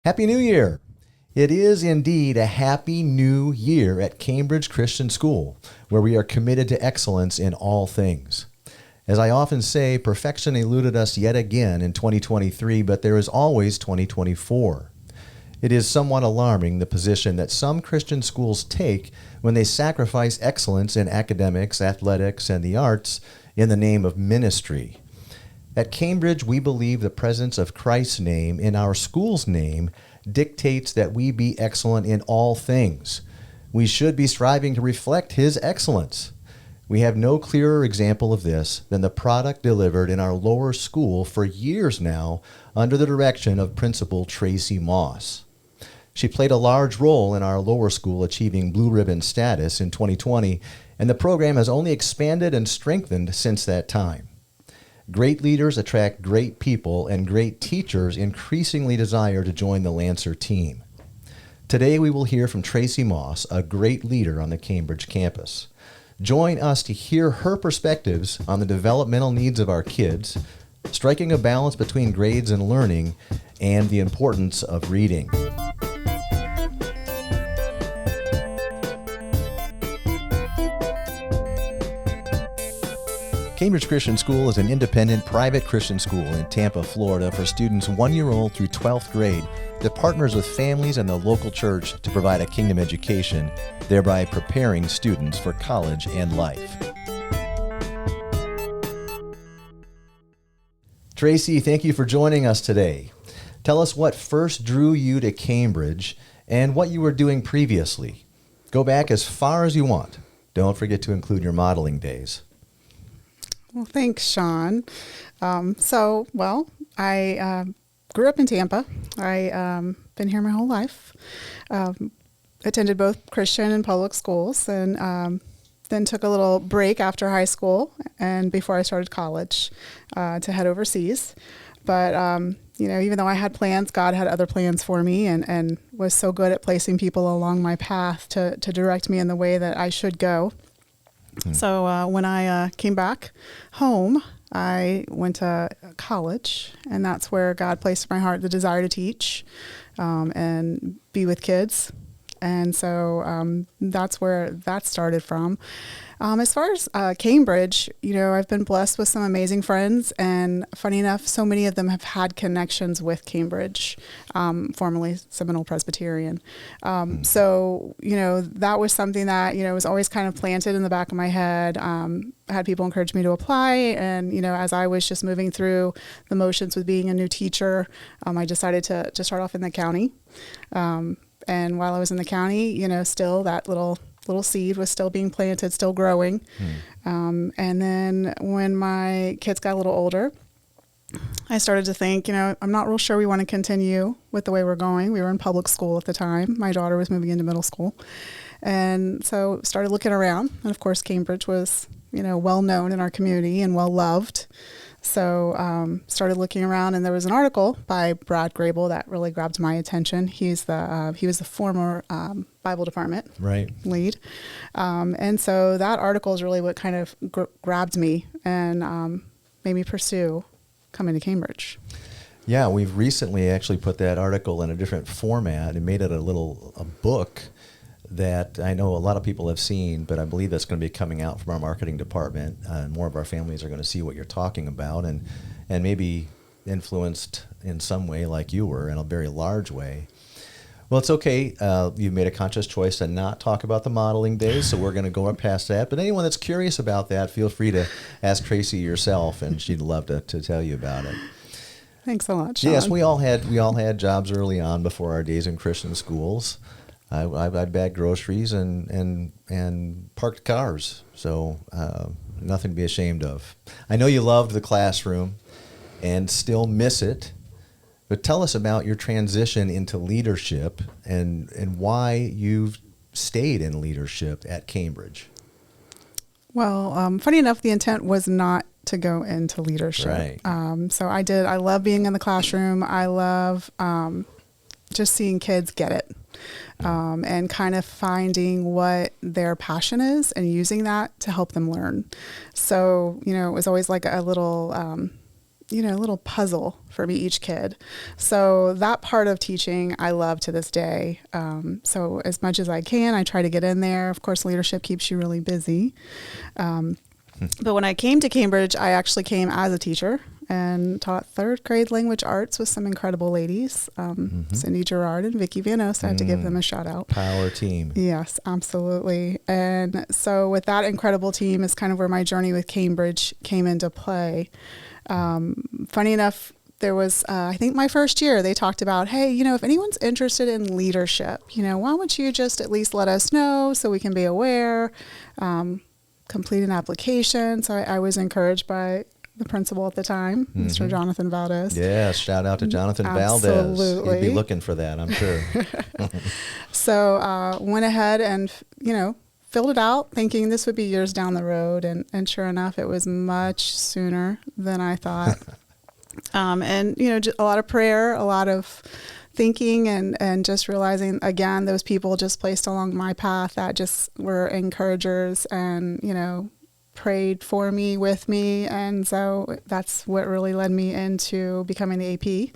Happy New Year! It is indeed a happy new year at Cambridge Christian School, where we are committed to excellence in all things. As I often say, perfection eluded us yet again in 2023, but there is always 2024. It is somewhat alarming the position that some Christian schools take when they sacrifice excellence in academics, athletics, and the arts in the name of ministry. At Cambridge, we believe the presence of Christ's name in our school's name dictates that we be excellent in all things. We should be striving to reflect His excellence. We have no clearer example of this than the product delivered in our lower school for years now under the direction of Principal Tracy Moss. She played a large role in our lower school achieving blue ribbon status in 2020, and the program has only expanded and strengthened since that time. Great leaders attract great people, and great teachers increasingly desire to join the Lancer team. Today we will hear from Tracy Moss, a great leader on the Cambridge campus. Join us to hear her perspectives on the developmental needs of our kids, striking a balance between grades and learning, and the importance of reading. Cambridge Christian School is an independent private Christian school in Tampa, Florida for students 1-year-old through 12th grade that partners with families and the local church to provide a kingdom education, thereby preparing students for college and life. Tracy, thank you for joining us today. Tell us what first drew you to Cambridge and what you were doing previously. Go back as far as you want. Don't forget to include your modeling days. Well, thanks, Sean. I grew up in Tampa. I been here my whole life. Attended both Christian and public schools, and then took a little break after high school and before I started college to head overseas. But even though I had plans, God had other plans for me, and was so good at placing people along my path to direct me in the way that I should go. So when I came back home, I went to college, and that's where God placed in my heart the desire to teach and be with kids. And so that's where that started from. As far as Cambridge, I've been blessed with some amazing friends, and funny enough, so many of them have had connections with Cambridge, formerly Seminole Presbyterian. So, that was something that, was always kind of planted in the back of my head. I had people encourage me to apply, and, as I was just moving through the motions with being a new teacher, I decided to start off in the county. And while I was in the county, still that little seed was still being planted, still growing. And then when my kids got a little older, I started to think, I'm not real sure we want to continue with the way we're going. We were in public school at the time. My daughter was moving into middle school. And so started looking around. And of course, Cambridge was, well known in our community and well loved. So started looking around, and there was an article by Brad Grable that really grabbed my attention. He was the former Bible department lead, and so that article is really what kind of grabbed me and made me pursue coming to Cambridge. Yeah, we've recently actually put that article in a different format and made it a book that I know a lot of people have seen, but I believe that's going to be coming out from our marketing department, and more of our families are going to see what you're talking about, and maybe influenced in some way like you were, in a very large way. Well, it's okay. You've made a conscious choice to not talk about the modeling days, so we're going to go up past that. But anyone that's curious about that, feel free to ask Tracy yourself, and she'd love to tell you about it. Thanks so much, Sean. Yes, we all had jobs early on before our days in Christian schools. I bagged groceries and parked cars, so nothing to be ashamed of. I know you loved the classroom and still miss it, but tell us about your transition into leadership and why you've stayed in leadership at Cambridge. Well, funny enough, the intent was not to go into leadership. Right. So I love being in the classroom. I love just seeing kids get it. And kind of finding what their passion is and using that to help them learn. So, it was always like a little little puzzle for me, each kid. So that part of teaching I love to this day. So as much as I can, I try to get in there. Of course, leadership keeps you really busy. But when I came to Cambridge, I actually came as a teacher and taught third grade language arts with some incredible ladies, Cindy Gerard and Vicki Van Ost. I have to give them a shout out. Power team. Yes, absolutely. And so with that incredible team is kind of where my journey with Cambridge came into play. Funny enough, there was, I think my first year, they talked about, hey, if anyone's interested in leadership, why don't you just at least let us know so we can be aware, complete an application. So I was encouraged by the principal at the time, Mr. Jonathan Valdez. Yeah, shout out to Jonathan Valdez. Absolutely. He'd be looking for that, I'm sure. So went ahead and, filled it out thinking this would be years down the road. And sure enough, it was much sooner than I thought. And, just a lot of prayer, a lot of thinking and just realizing, again, those people just placed along my path that just were encouragers and, prayed for me, with me. And so that's what really led me into becoming the AP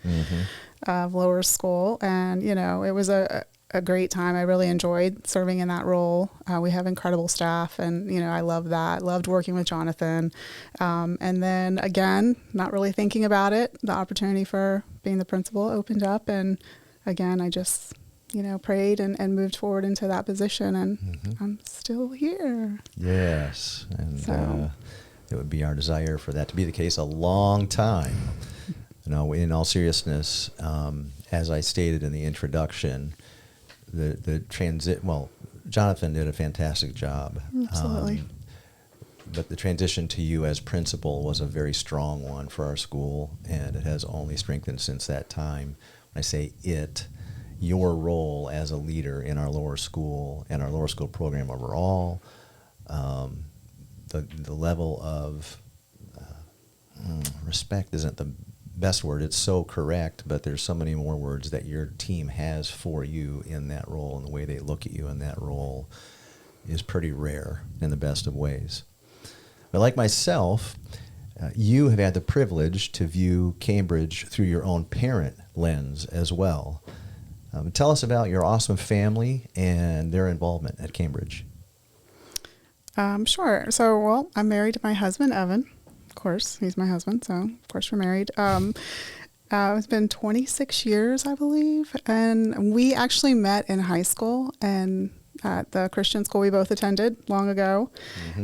of lower school. And, it was a great time. I really enjoyed serving in that role. We have incredible staff and, I love that. Loved working with Jonathan. And then again, not really thinking about it, the opportunity for being the principal opened up. And again, I just, prayed and moved forward into that position and I'm still here. Yes. And it would be our desire for that to be the case a long time. In all seriousness, as I stated in the introduction, Jonathan did a fantastic job. Absolutely. But the transition to you as principal was a very strong one for our school, and it has only strengthened since that time. When I say it, your role as a leader in our lower school and our lower school program overall, the level of respect isn't the best word. It's so correct, but there's so many more words that your team has for you in that role, and the way they look at you in that role is pretty rare in the best of ways. But like myself, you have had the privilege to view Cambridge through your own parent lens as well. Tell us about your awesome family and their involvement at Cambridge. Sure. So, I'm married to my husband, Evan. Of course, he's my husband, so of course we're married. It's been 26 years, I believe, and we actually met in high school and at the Christian school we both attended long ago,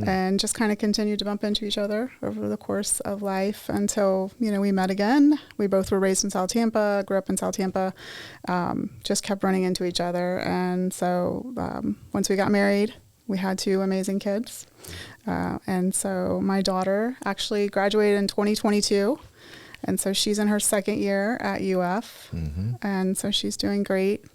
and just kind of continued to bump into each other over the course of life until, we met again. We both were raised in South Tampa, grew up in South Tampa, just kept running into each other. And so once we got married, we had two amazing kids. And so my daughter actually graduated in 2022. And so she's in her second year at UF. And so she's doing great.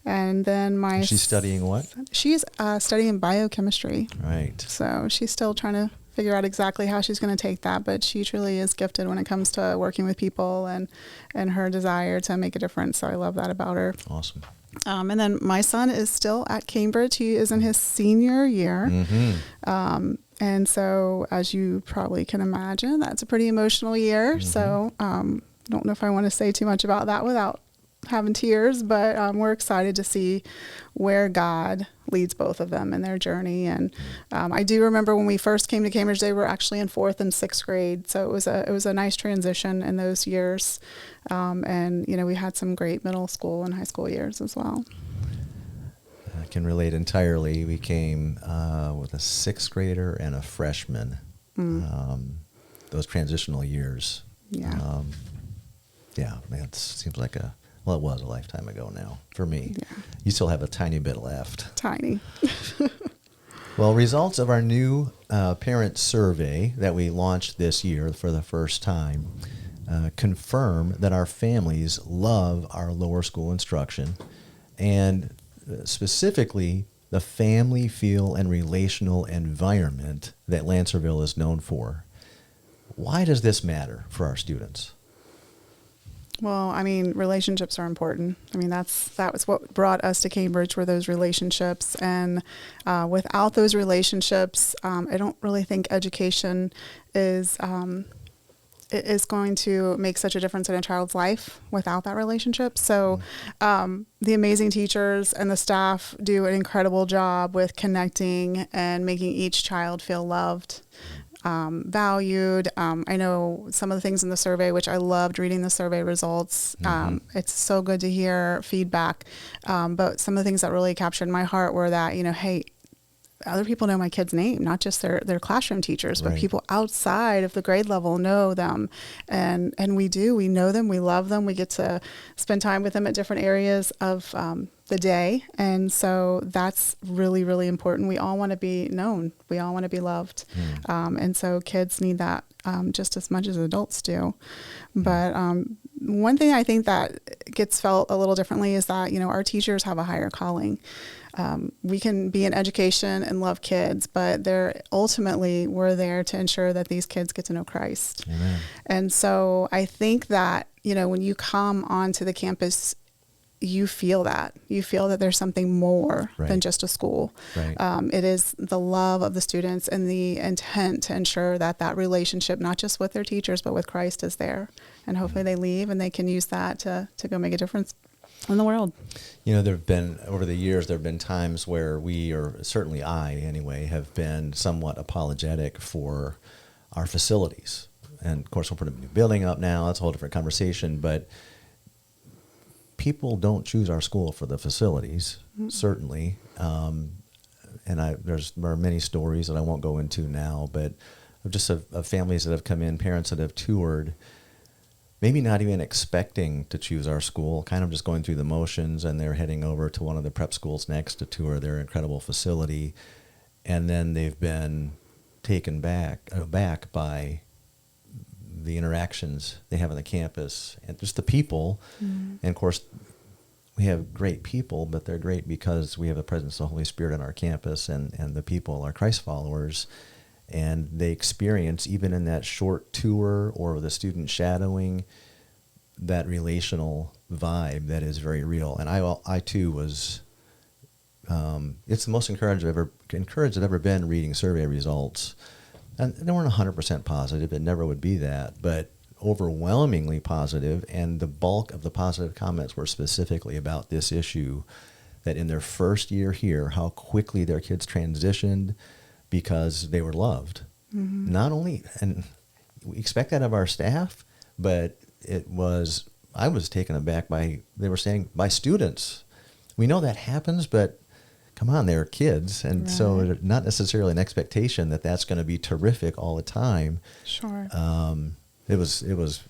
And then she's studying what? She's studying biochemistry. Right. So she's still trying to figure out exactly how she's going to take that. But she truly is gifted when it comes to working with people and her desire to make a difference. So I love that about her. Awesome. And then my son is still at Cambridge. He is in his senior year. And so, as you probably can imagine, that's a pretty emotional year. So, don't know if I want to say too much about that without having tears, but we're excited to see where God leads both of them in their journey. And I do remember when we first came to Cambridge, they were actually in 4th and 6th grade. So it was a nice transition in those years. And we had some great middle school and high school years as well. I can relate entirely. We came with a 6th grader and a freshman. Those transitional years. Yeah. Man, it seems like it was a lifetime ago now for me. Yeah. You still have a tiny bit left. Tiny. Well, results of our new parent survey that we launched this year for the first time confirm that our families love our lower school instruction, and specifically the family feel and relational environment that Lancerville is known for. Why does this matter for our students? Well, relationships are important. that was what brought us to Cambridge, were those relationships. And without those relationships, I don't really think education is it is going to make such a difference in a child's life without that relationship. So the amazing teachers and the staff do an incredible job with connecting and making each child feel loved, valued. I know some of the things in the survey, which I loved reading the survey results. It's so good to hear feedback. But some of the things that really captured my heart were that, hey, other people know my kid's name, not just their classroom teachers, but people outside of the grade level know them. And we know them, we love them. We get to spend time with them at different areas of the day. And so that's really, really important. We all want to be known. We all want to be loved. And so kids need that just as much as adults do. But one thing I think that gets felt a little differently is that, our teachers have a higher calling. We can be in education and love kids, but we're there to ensure that these kids get to know Christ. Amen. And so I think that, when you come onto the campus, you feel that there's something more than just a school. Right. It is the love of the students and the intent to ensure that relationship, not just with their teachers, but with Christ, is there. And hopefully they leave and they can use that to go make a difference in the world. Over the years, there have been times where we, or certainly I anyway, have been somewhat apologetic for our facilities. And of course, we're putting a new building up now. That's a whole different conversation. But people don't choose our school for the facilities, certainly. And there are many stories that I won't go into now, but just of families that have come in, parents that have toured, maybe not even expecting to choose our school, kind of just going through the motions, and they're heading over to one of the prep schools next to tour their incredible facility. And then they've been taken back by the interactions they have on the campus and just the people. And of course, we have great people, but they're great because we have the presence of the Holy Spirit on our campus, and the people are Christ followers. And they experience, even in that short tour or the student shadowing, that relational vibe that is very real. And I too was, it's the most encouraged I've ever been reading survey results. And they weren't 100% positive, it never would be that, but overwhelmingly positive. And the bulk of the positive comments were specifically about this issue, that in their first year here, how quickly their kids transitioned, because they were loved. Not only, and we expect that of our staff, but I was taken aback they were saying, by students. We know that happens, but come on, they're kids. And so not necessarily an expectation that that's going to be terrific all the time. Sure. It was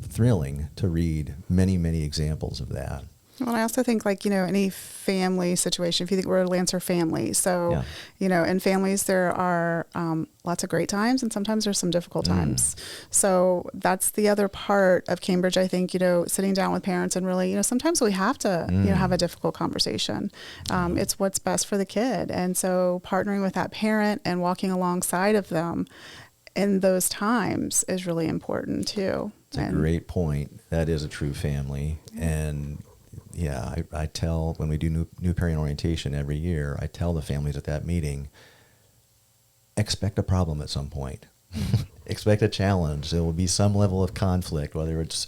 thrilling to read many, many examples of that. Well, I also think, any family situation, if you think we're a Lancer family, so, in families there are lots of great times, and sometimes there's some difficult times. So that's the other part of Cambridge, I think, sitting down with parents and really, sometimes we have to, have a difficult conversation. It's what's best for the kid. And so partnering with that parent and walking alongside of them in those times is really important too. It's a great point. That is a true family. And I tell, when we do new parent orientation every year, I tell the families at that meeting, expect a problem at some point. Expect a challenge. There will be some level of conflict, whether it's,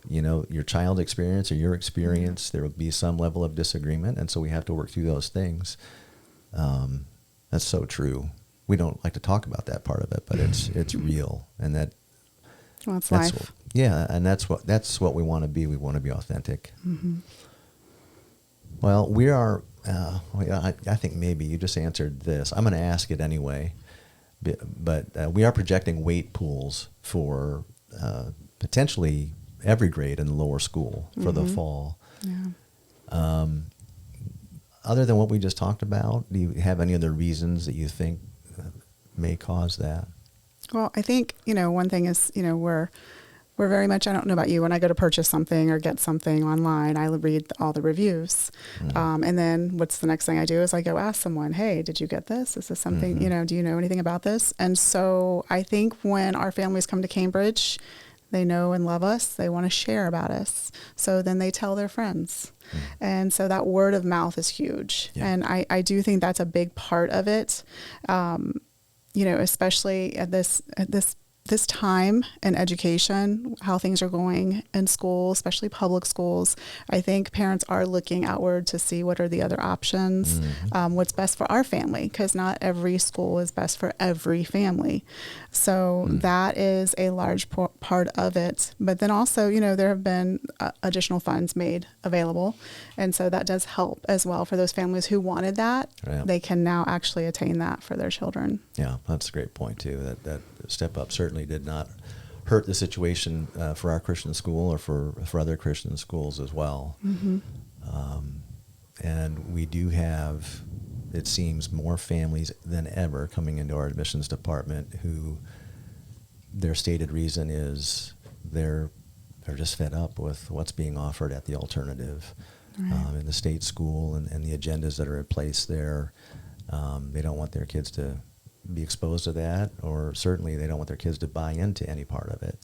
your child's experience or your experience. There will be some level of disagreement, and so we have to work through those things. That's so true. We don't like to talk about that part of it, but it's real, and that's life. And that's what we want to be. We want to be authentic. Well, we are. I think maybe you just answered this. I'm going to ask it anyway, but we are projecting weight pools for potentially every grade in the lower school for the fall. Yeah. Other than what we just talked about, do you have any other reasons that you think may cause that? Well, I think one thing is we're very much, I don't know about you, when I go to purchase something or get something online, I read all the reviews. And then what's the next thing I do is I go ask someone, hey, did you get this? Is this something, do you know anything about this? And so I think when our families come to Cambridge, they know and love us. They want to share about us. So then they tell their friends. And so that word of mouth is huge. Yeah. And I do think that's a big part of it. Especially at this this time in education, how things are going in school, especially public schools, I think parents are looking outward to see what are the other options, what's best for our family, because not every school is best for every family. So that is a large part of it. But then also, you know, there have been additional funds made available. And so that does help as well for those families who wanted that. Yeah. They can now actually attain that for their children. Yeah, that's a great point too. That step up certainly did not hurt the situation for our Christian school or for other Christian schools as well. And we do have, it seems, more families than ever coming into our admissions department who their stated reason is they're just fed up with what's being offered at the alternative in the state school and the agendas that are in place there. They don't want their kids to be exposed to that, or certainly they don't want their kids to buy into any part of it.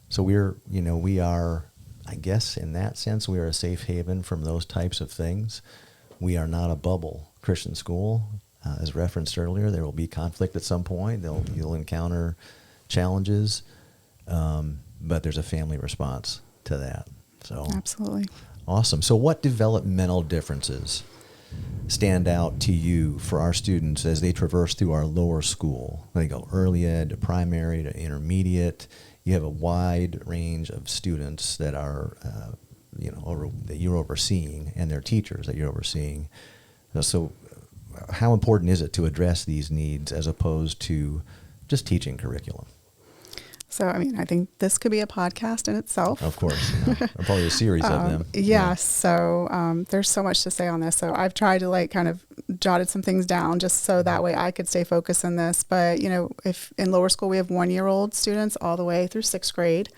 So we are, I guess in that sense, we are a safe haven from those types of things. We are not a bubble Christian school. As referenced earlier, there will be conflict at some point. You'll encounter challenges, but there's a family response to that. So Absolutely. Awesome. So what developmental differences stand out to you for our students as they traverse through our lower school? They go early ed to primary to intermediate. You have a wide range of students that are, that you're overseeing, and their teachers that you're overseeing. So how important is it to address these needs as opposed to just teaching curriculum? So, I mean, I think this could be a podcast in itself. Of course. Probably a series of them. Yes. So there's so much to say on this. So I've tried to kind of jotted some things down just so that way I could stay focused on this. But, if in lower school we have 1-year-old students all the way through 6th grade,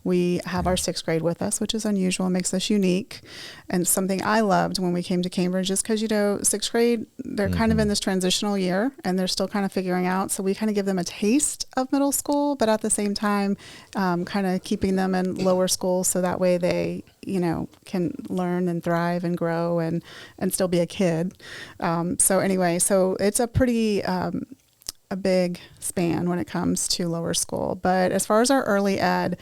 we have our 6th grade with us, which is unusual and makes us unique. And something I loved when we came to Cambridge is because, 6th grade, they're kind of in this transitional year and they're still kind of figuring out. So we kind of give them a taste of middle school, but at the same time, kind of keeping them in lower school so that way they, can learn and thrive and grow and still be a kid. So it's a pretty a big span when it comes to lower school. But as far as our early ed,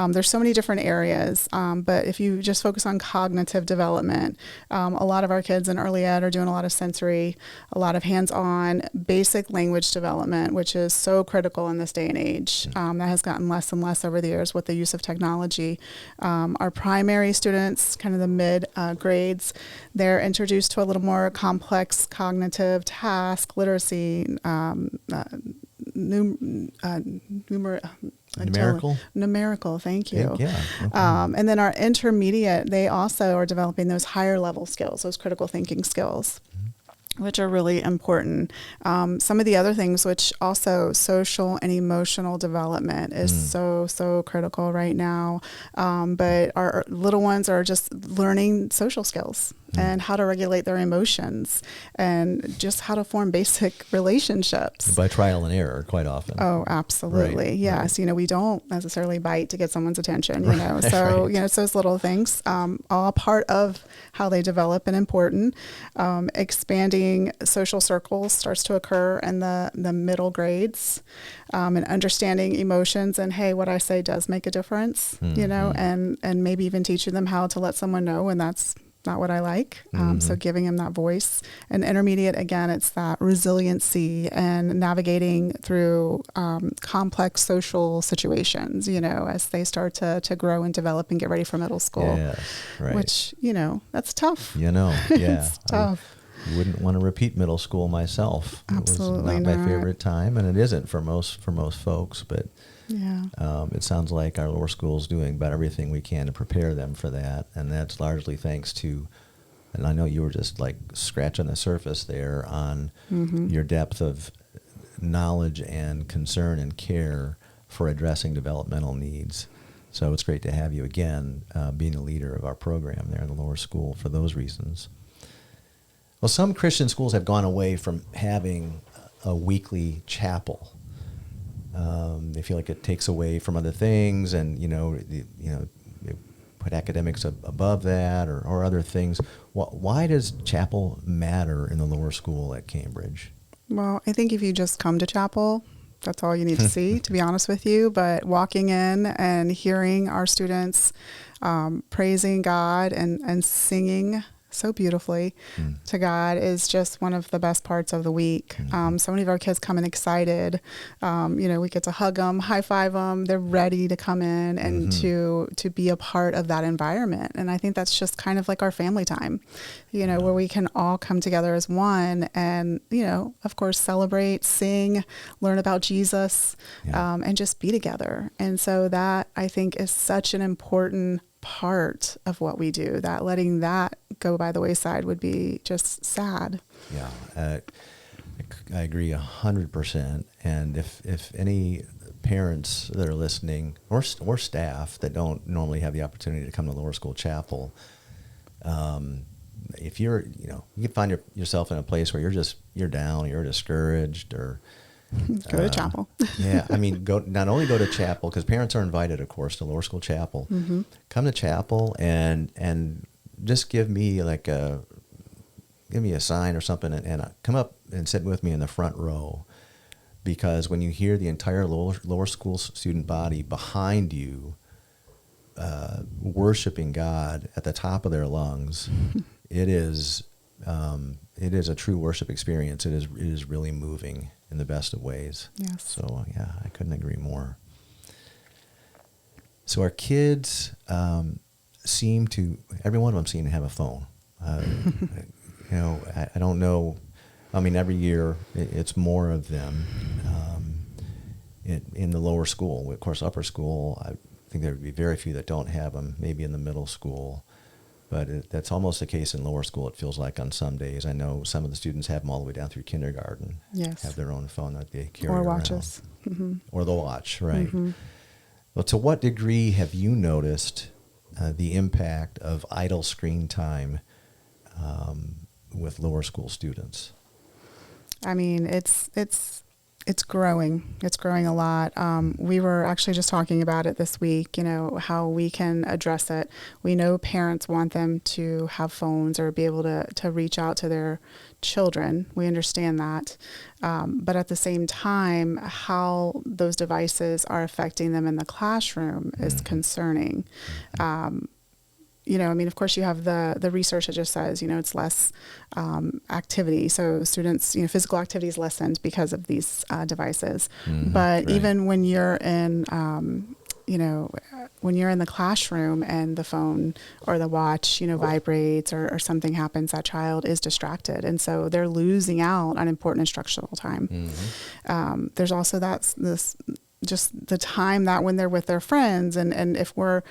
there's so many different areas. But if you just focus on cognitive development, a lot of our kids in early ed are doing a lot of sensory, a lot of hands-on, basic language development, which is so critical in this day and age. That has gotten less and less over the years with the use of technology. Our primary students, kind of the mid grades, they're introduced to a little more complex cognitive task, literacy, numerical, thank you. Yeah. Okay. And then our intermediate, they also are developing those higher level skills, those critical thinking skills, which are really important. Some of the other things, which also social and emotional development is so critical right now. But our little ones are just learning social skills and how to regulate their emotions and just how to form basic relationships. By trial and error, quite often. Oh, absolutely. Right. Yes. Right. We don't necessarily bite to get someone's attention, So, right. It's those little things, all part of how they develop and important. Expanding social circles starts to occur in the middle grades, and understanding emotions and, hey, what I say does make a difference, and maybe even teaching them how to let someone know when that's not what I like. So giving them that voice. And intermediate, again, it's that resiliency and navigating through complex social situations, as they start to grow and develop and get ready for middle school. Yes, right. Which, that's tough. Yeah. It's tough. I wouldn't want to repeat middle school myself. Absolutely It was not not. my favorite time, and it isn't for most folks, but Yeah. it sounds like our lower school is doing about everything we can to prepare them for that, and that's largely thanks to, and I know you were just like scratching the surface there on your depth of knowledge and concern and care for addressing developmental needs. So it's great to have you again being the leader of our program there in the lower school for those reasons. Well, some Christian schools have gone away from having a weekly chapel. They feel like it takes away from other things, and they put academics above that or other things. Why does chapel matter in the lower school at Cambridge? Well, I think if you just come to chapel, That's all you need to see, to be honest with you. But walking in and hearing our students praising God and singing so beautifully to God is just one of the best parts of the week. So many of our kids come in excited. We get to hug them, high five them. They're ready to come in and to be a part of that environment. And I think that's just kind of like our family time, where we can all come together as one and, of course, celebrate, sing, learn about Jesus, and just be together. And so that, I think, is such an important part of what we do, that letting that go by the wayside would be just sad. Yeah, I agree 100%. And if any parents that are listening or staff that don't normally have the opportunity to come to Lower School Chapel, if you're, you can find yourself in a place where you're down, you're discouraged, or go to chapel. Yeah, I mean, not only go to chapel, because parents are invited, of course, to Lower School Chapel. Come to chapel and just give me a sign or something, and come up and sit with me in the front row, because when you hear the entire lower school student body behind you worshiping God at the top of their lungs, it is a true worship experience. It is really moving in the best of ways. Yes. So yeah, I couldn't agree more. So our kids every one of them seem to have a phone. I don't know. I mean, every year it's more of them in the lower school. Of course, upper school, I think there would be very few that don't have them, maybe in the middle school. But that's almost the case in lower school, it feels like, on some days. I know some of the students have them all the way down through kindergarten. Yes. Have their own phone that they carry or around. watches. Or the watch, right. Well, to what degree have you noticed the impact of idle screen time with lower school students? I mean, it's growing. It's growing a lot. We were actually just talking about it this week, how we can address it. We know parents want them to have phones or be able to reach out to their children. We understand that. But at the same time, how those devices are affecting them in the classroom is concerning. Of course, you have the research that just says, it's less activity. So students, physical activity is lessened because of these devices. But right. even when you're in, when you're in the classroom and the phone or the watch, vibrates or something happens, that child is distracted. And so they're losing out on important instructional time. There's also just the time that when they're with their friends, and if we're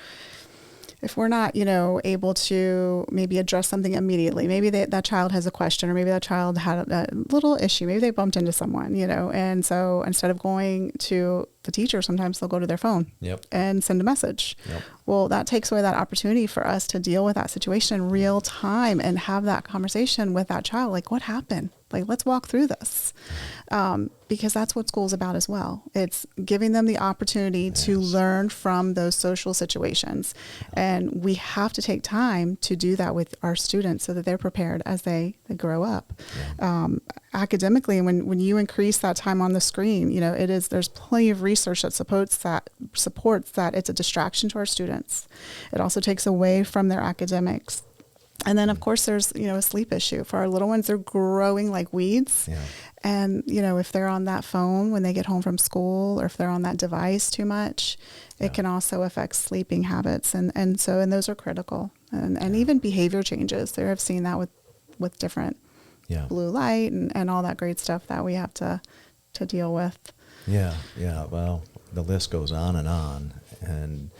not, able to maybe address something immediately, maybe that child has a question, or maybe that child had a little issue, maybe they bumped into someone, and so instead of going to the teacher, sometimes they'll go to their phone and send a message. Well, that takes away that opportunity for us to deal with that situation in real time and have that conversation with that child. Like, what happened? Like, let's walk through this. Because that's what school's about as well. It's giving them the opportunity to learn from those social situations. And we have to take time to do that with our students so that they're prepared as they grow up. Academically, when you increase that time on the screen, there's plenty of research that supports that it's a distraction to our students. It also takes away from their academics. And then, of course, there's, a sleep issue. For our little ones, they're growing like weeds. And, if they're on that phone when they get home from school, or if they're on that device too much, it can also affect sleeping habits. And those are critical. And even behavior changes. They have seen that with different blue light and all that great stuff that we have to deal with. Well, the list goes on. And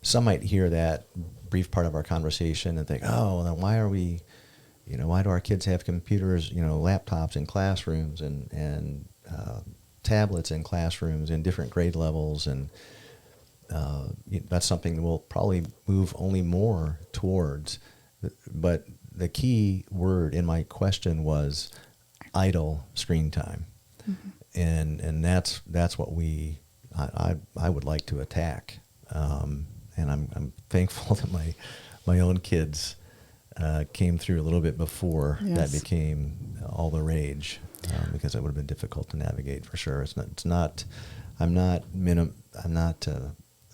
some might hear that brief part of our conversation and think, oh, well, then why do our kids have computers, laptops in classrooms and tablets in classrooms in different grade levels? And that's something that we'll probably move only more towards. But the key word in my question was idle screen time. And that's what I would like to attack. And I'm thankful that my own kids came through a little bit before Yes. that became all the rage, because it would have been difficult to navigate for sure. I'm not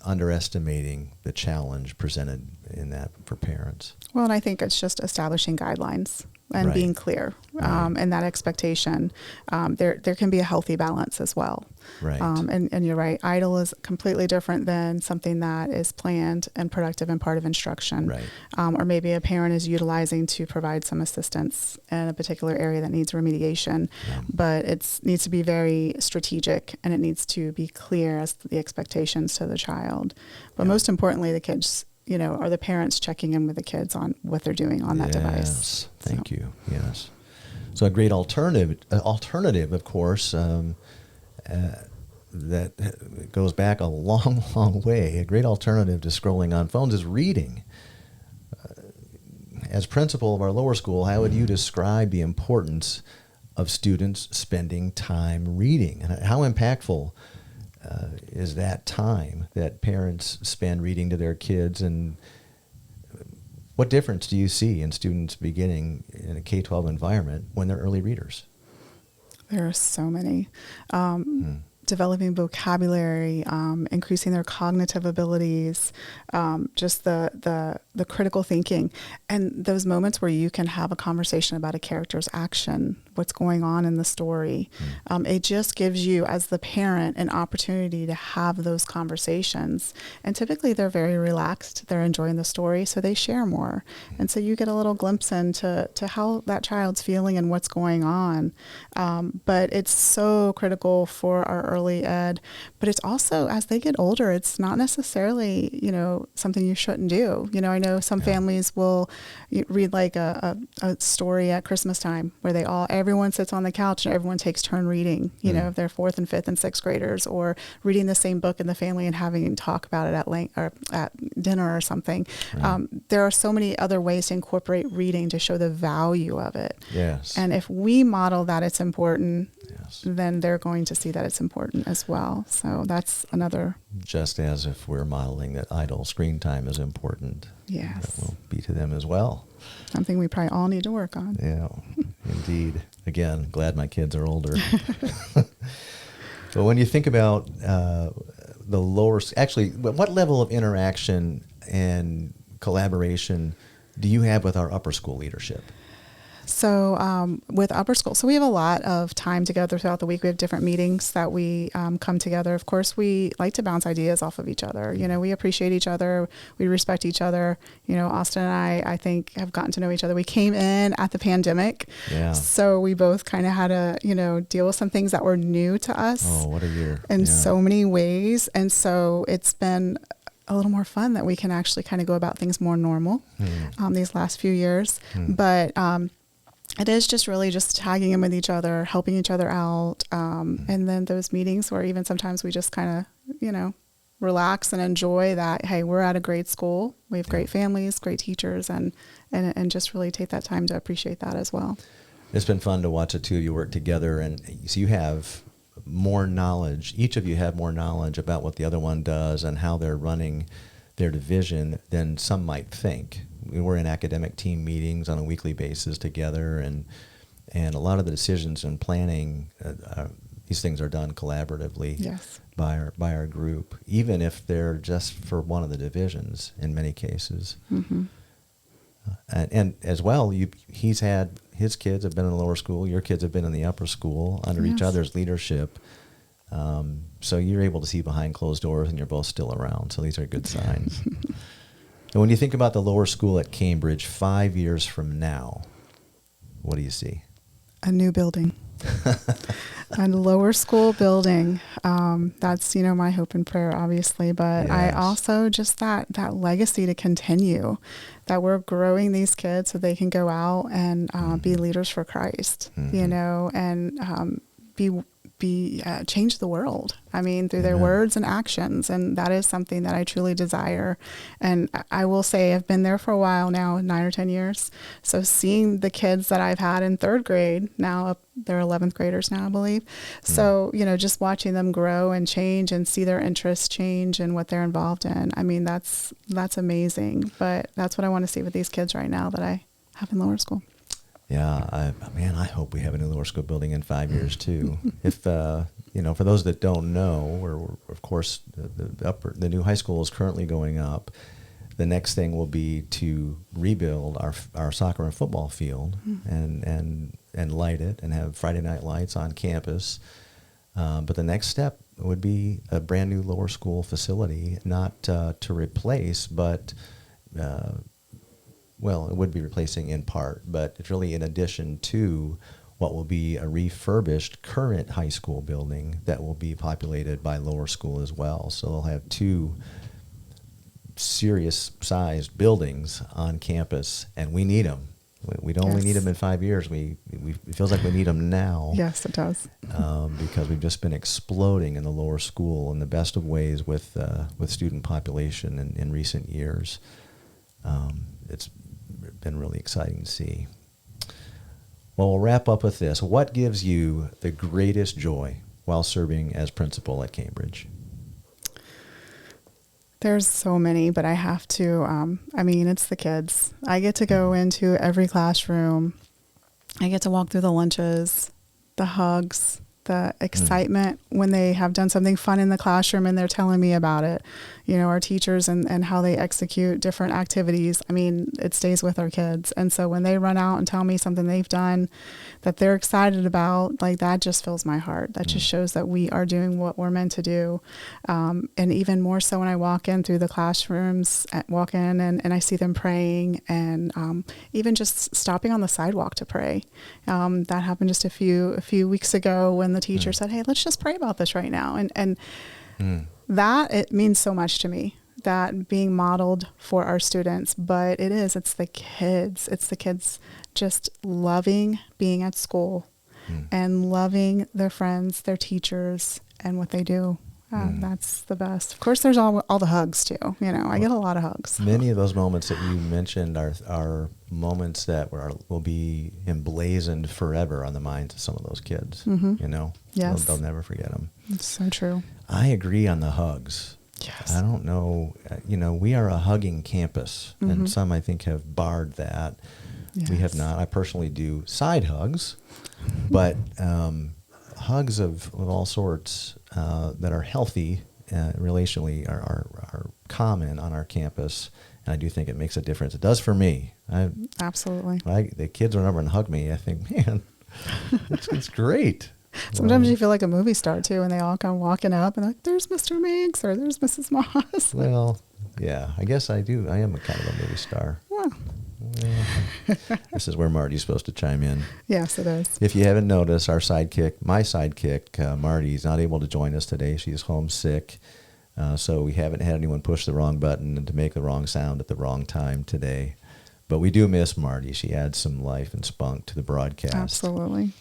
underestimating the challenge presented in that for parents. Well, and I think it's just establishing guidelines and Right. being clear, Right. and that expectation. There can be a healthy balance as well. Right. And you're right. Idle is completely different than something that is planned and productive and part of instruction. Right. Or maybe a parent is utilizing to provide some assistance in a particular area that needs remediation. Yeah. But it needs to be very strategic, and it needs to be clear as to the expectations to the child. But Yeah. most importantly, the kids, are the parents checking in with the kids on what they're doing on that device. Yes, thank you. Yes. So a great alternative, of course, that goes back a long, long way. A great alternative to scrolling on phones is reading. As principal of our lower school, how would you describe the importance of students spending time reading? And how impactful is that time that parents spend reading to their kids, and what difference do you see in students beginning in a K-12 environment when they're early readers? There are so many. Developing vocabulary, increasing their cognitive abilities, just the critical thinking, and those moments where you can have a conversation about a character's action, what's going on in the story. It just gives you, as the parent, an opportunity to have those conversations. And typically they're very relaxed. They're enjoying the story, so they share more. And so you get a little glimpse into how that child's feeling and what's going on. But it's so critical for our early ed. But it's also, as they get older, it's not necessarily, something you shouldn't do. I know some families will read like a story at Christmas time where everyone sits on the couch and everyone takes turn reading, if they're 4th and 5th and 6th graders, or reading the same book in the family and having talk about it at length or at dinner or something. Right. There are so many other ways to incorporate reading to show the value of it. Yes. And if we model that it's important, Yes. then they're going to see that it's important as well. So that's another. Just as if we're modeling that idle screen time is important, Yes. that will be to them as well. Something we probably all need to work on. Yeah, indeed. Again, glad my kids are older. But when you think about the lower, actually, what level of interaction and collaboration do you have with our upper school leadership? So with upper school, so we have a lot of time together throughout the week. We have different meetings that we come together. Of course, we like to bounce ideas off of each other. We appreciate each other. We respect each other. Austin and I think, have gotten to know each other. We came in at the pandemic. Yeah. So we both kind of had to, deal with some things that were new to us. Oh, what a year. In Yeah. so many ways. And so it's been a little more fun that we can actually kind of go about things more normal these last few years. But it is just really just tagging in with each other, helping each other out. And then those meetings where even sometimes we just kind of, relax and enjoy that, hey, we're at a great school. We have great families, great teachers, and just really take that time to appreciate that as well. It's been fun to watch the two of you work together. And so you have more knowledge. Each of you have more knowledge about what the other one does and how they're running their division than some might think. We're in academic team meetings on a weekly basis together, and a lot of the decisions and planning, these things are done collaboratively. Yes. by our group, even if they're just for one of the divisions in many cases. Mm-hmm. And as well, his kids have been in the lower school, your kids have been in the upper school under each other's leadership. So you're able to see behind closed doors, and you're both still around. So these are good signs. And when you think about the lower school at Cambridge 5 years from now, what do you see? A new building. A lower school building. That's, my hope and prayer, obviously. But Yes. I also just that legacy to continue, that we're growing these kids so they can go out and be leaders for Christ, and be change the world. I mean, through their words and actions. And that is something that I truly desire. And I will say I've been there for a while now, 9 or 10 years. So seeing the kids that I've had in 3rd grade, now they're 11th graders now, I believe. So, just watching them grow and change and see their interests change and what they're involved in. I mean, that's amazing. But that's what I want to see with these kids right now that having lower school. Yeah, I hope we have a new lower school building in 5 years too. If for those that don't know, of course the new high school is currently going up. The next thing will be to rebuild our soccer and football field and light it and have Friday night lights on campus. But the next step would be a brand new lower school facility, not to replace, but it would be replacing in part, but it's really in addition to what will be a refurbished current high school building that will be populated by lower school as well. So they'll have two serious sized buildings on campus, and we need them. We don't only need them in 5 years. It feels like we need them now. Yes, it does. Because we've just been exploding in the lower school in the best of ways with student population in recent years. It's been really exciting to see. Well, we'll wrap up with this. What gives you the greatest joy while serving as principal at Cambridge? There's so many, but I have to, it's the kids. I get to go into every classroom. I get to walk through the lunches, the hugs, the excitement when they have done something fun in the classroom and they're telling me about it. Our teachers and how they execute different activities. It stays with our kids. And so when they run out and tell me something they've done that they're excited about, like that just fills my heart. That just shows that we are doing what we're meant to do. And even more so when I walk in through the classrooms, and I see them praying and even just stopping on the sidewalk to pray. That happened just a few weeks ago when the teacher said, "Hey, let's just pray about this right now." And that, it means so much to me, that being modeled for our students. But it's the kids. It's the kids just loving being at school and loving their friends, their teachers, and what they do. That's the best. Of course, there's all the hugs too. I get a lot of hugs. Many of those moments that you mentioned are moments that will be emblazoned forever on the minds of some of those kids. Yes. They'll never forget them. It's so true. I agree on the hugs. Yes. I don't know. We are a hugging campus, and some I think have barred that. Yes. We have not. I personally do side hugs, but hugs of all sorts that are healthy relationally are common on our campus, and I do think it makes a difference. It does for me. Absolutely. The kids run over and hug me. I think, man, it's great. Sometimes you feel like a movie star too, and they all come walking up and like, "There's Mr. Meeks," or "There's Mrs. Moss." Well, yeah, I guess I do. I am a kind of a movie star. Well, this is where Marty's supposed to chime in. Yes, it is. If you haven't noticed, my sidekick, Marty's not able to join us today. She's homesick, so we haven't had anyone push the wrong button and to make the wrong sound at the wrong time today. But we do miss Marty. She adds some life and spunk to the broadcast. Absolutely.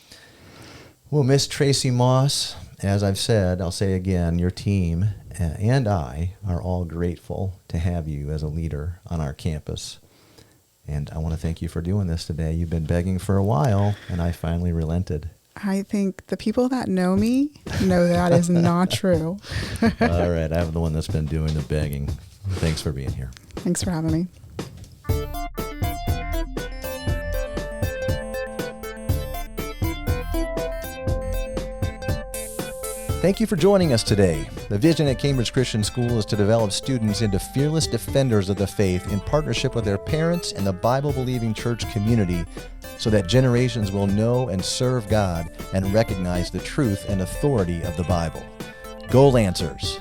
Well, Miss Tracy Moss, as I've said, I'll say again, your team and I are all grateful to have you as a leader on our campus. And I want to thank you for doing this today. You've been begging for a while, and I finally relented. I think the people that know me know that is not true. All right, I'm the one that's been doing the begging. Thanks for being here. Thanks for having me. Thank you for joining us today. The vision at Cambridge Christian School is to develop students into fearless defenders of the faith in partnership with their parents and the Bible-believing church community so that generations will know and serve God and recognize the truth and authority of the Bible. Go Lancers!